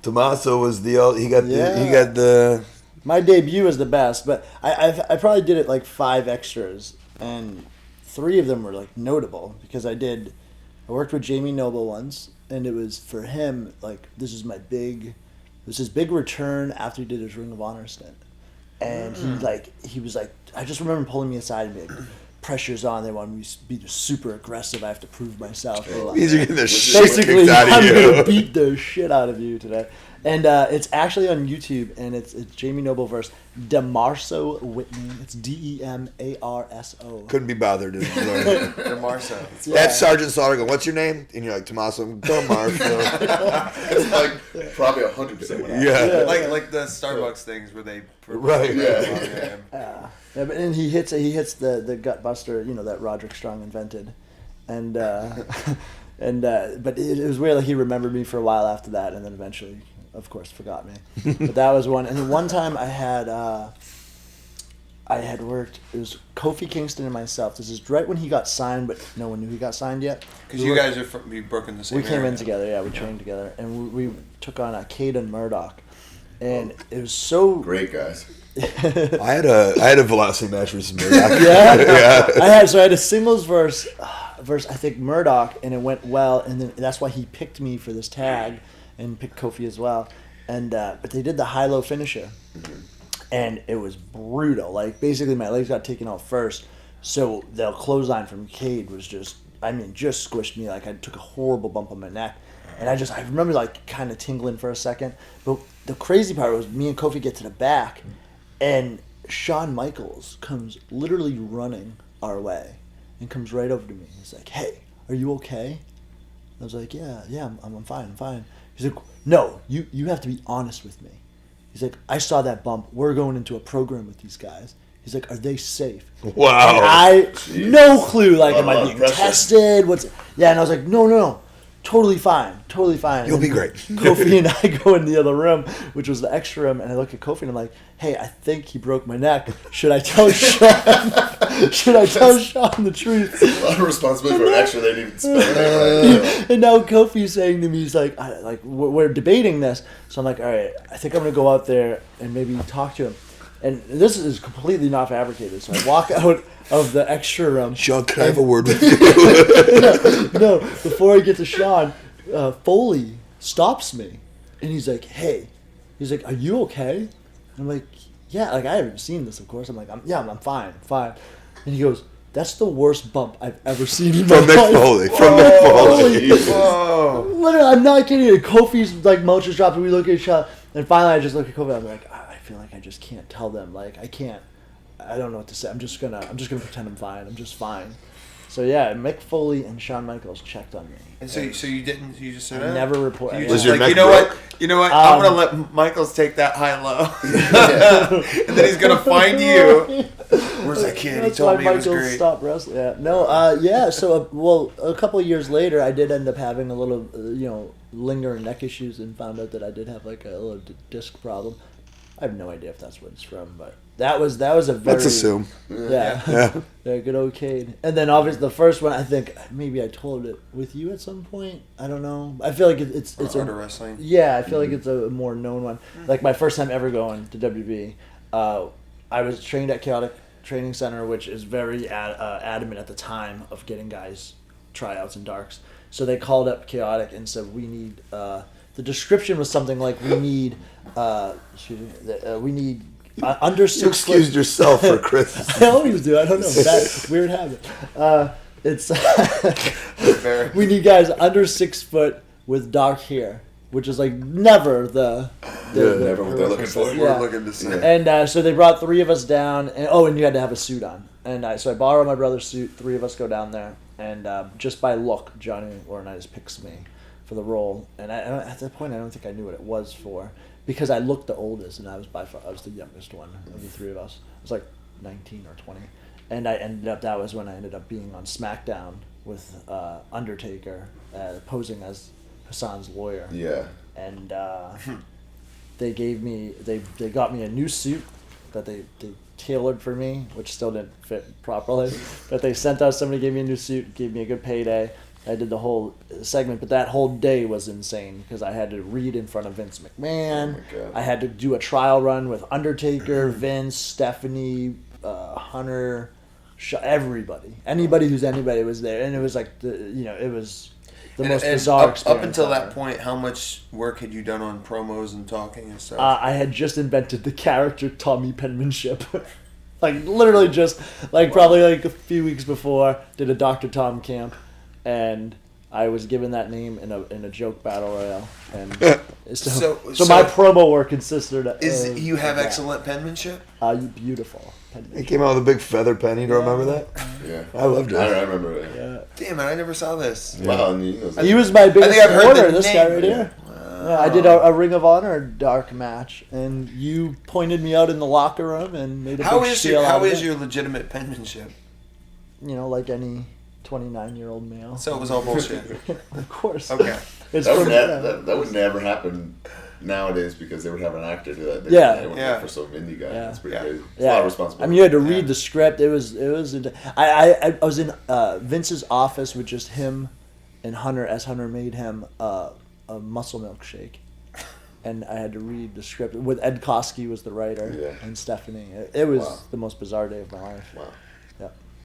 Tommaso was he got the. My debut was the best, but I probably did it like 5 extras, and 3 of them were like notable because I worked with Jamie Noble once, and it was for him like this is his big return after he did his Ring of Honor stint, and he was like I just remember him pulling me aside and being like, pressure's on. They want me to be super aggressive. I have to prove myself. Means you're getting the shit basically kicked out of I'm you. gonna beat the shit out of you today. And it's actually on YouTube, and it's Jamie Noble versus Tommaso Whitney. It's Demarso. Couldn't be bothered. Tommaso. Yeah. That's Sergeant Slaughter going, what's your name? And you're like, Tommaso. Tommaso. It's like probably 100% what happened. Yeah. Like the Starbucks things where they... Right. Yeah, but and he hits the gut buster, that Roderick Strong invented, and but it was weird. Like he remembered me for a while after that, and then eventually, of course, forgot me. But that was one. And then one time I had worked. It was Kofi Kingston and myself. This is right when he got signed, but no one knew he got signed yet. Because you guys you broke in the same. We came area. in together. Yeah, we trained together, and we took on Caden Murdoch, and it was so great guys. I had a velocity match with some Murdoch. Yeah. I had a singles verse I think Murdoch, and it went well, and then that's why he picked me for this tag, and picked Kofi as well, and but they did the high-low finisher, and it was brutal. Like basically my legs got taken out first, so the clothesline from Cade was just squished me. Like I took a horrible bump on my neck, and I remember like kind of tingling for a second. But the crazy part was me and Kofi get to the back. And Shawn Michaels comes literally running our way and comes right over to me. He's like, "Hey, are you okay?" I was like, "Yeah, I'm fine, I'm fine." He's like, "No, you have to be honest with me." He's like, "I saw that bump. We're going into a program with these guys." He's like, "Are they safe?" Wow. And no clue. Like, am I being tested? And I was like, no. Totally fine. You'll be great. Kofi and I go in the other room, which was the extra room, and I look at Kofi and I'm like, "Hey, I think he broke my neck. Should I tell Sean? Should I tell Sean the truth?" A lot of responsibility for an extra they didn't even spend. And now Kofi's saying to me, he's like, we're debating this. So I'm like, all right, I think I'm going to go out there and maybe talk to him. And this is completely not fabricated. So I walk out of the extra room. Sean, can I have a word with you? No, before I get to Sean, Foley stops me. And he's like, "Hey." He's like, "Are you okay?" And I'm like, "Yeah." Like, I haven't seen this, of course. I'm like, I'm fine. And he goes, "That's the worst bump I've ever seen in my life." From Mick Foley. Whoa. Literally, I'm not kidding you. Kofi's like mouth just dropped, and we look at each other. And finally, I just look at Kofi. I'm like, I feel like I just can't tell them. Like, I can't. I don't know what to say. I'm just gonna pretend I'm fine. I'm just fine. So yeah, Mick Foley and Shawn Michaels checked on me. And so you didn't. You just said I never reported. You Was just your like, neck you know broke? what? You know what? I'm gonna let Michaels take that high low, and then he's gonna find you. Where's that kid? He told me it was great. Stopped wrestling. Yeah. No. Yeah. So a couple of years later, I did end up having a little, lingering neck issues, and found out that I did have like a little disc problem. I have no idea if that's what it's from, but that was a very... Let's assume. Yeah, good old Cade. And then obviously the first one, I think maybe I told it with you at some point. I don't know. I feel like it's Art of Wrestling. Yeah, I feel like it's a more known one. Like my first time ever going to WB, I was trained at Chaotic Training Center, which is very adamant at the time of getting guys tryouts and darks. So they called up Chaotic and said, "We need..." The description was something like, "We need under 6 You excused yourself for Chris. I always do. I don't know. That weird habit. It's we need guys under 6 foot with dark hair, which is like never never what they're looking for. We're looking to see. And so they brought 3 of us down, and you had to have a suit on. And so I borrowed my brother's suit. 3 of us go down there, and just by look, Johnny Laurinaitis picks me for the role. And at that point, I don't think I knew what it was for, because I looked the oldest, and I was the youngest one of the 3 of us. I was like 19 or 20, and that was when I ended up being on SmackDown with Undertaker posing as Hassan's lawyer. Yeah. And they got me a new suit that they tailored for me, which still didn't fit properly. But they sent out somebody, gave me a new suit, gave me a good payday, I did the whole segment, but that whole day was insane because I had to read in front of Vince McMahon. Oh my God. I had to do a trial run with Undertaker, Vince, Stephanie, Hunter, everybody. Anybody who's anybody was there, and it was like it was the most bizarre experience. Up until ever. that point, how much work had you done on promos and talking and stuff? I had just invented the character Tommy Penmanship. Like literally just probably like a few weeks before, did a Dr. Tom camp, and I was given that name in a joke battle royale, and so my promo work consisted of you have that. excellent penmanship? Beautiful. He came out with a big feather pen. You don't remember that? Yeah. I loved it. I remember it. Yeah. Damn it, I never saw this. Wow. And He was my biggest think I've heard supporter. the This name. guy right here. Yeah, I did a Ring of Honor dark match, and you pointed me out in the locker room and made a big spiel How out of is it. your legitimate penmanship? Like any 29-year-old male. So it was all bullshit. Of course. Okay. It's That would, from, that would never happen nowadays because they would have an actor do that. Yeah. They wouldn't Yeah. for some indie guy. Yeah. That's pretty Yeah. crazy. It's a Yeah. lot of responsibility. I mean, you had to read the script. It was. I was in Vince's office with just him and Hunter, as Hunter made him a muscle milkshake, and I had to read the script. With Ed Koski was the writer, Yeah. and Stephanie. It was Wow. the most bizarre day of my life. Wow.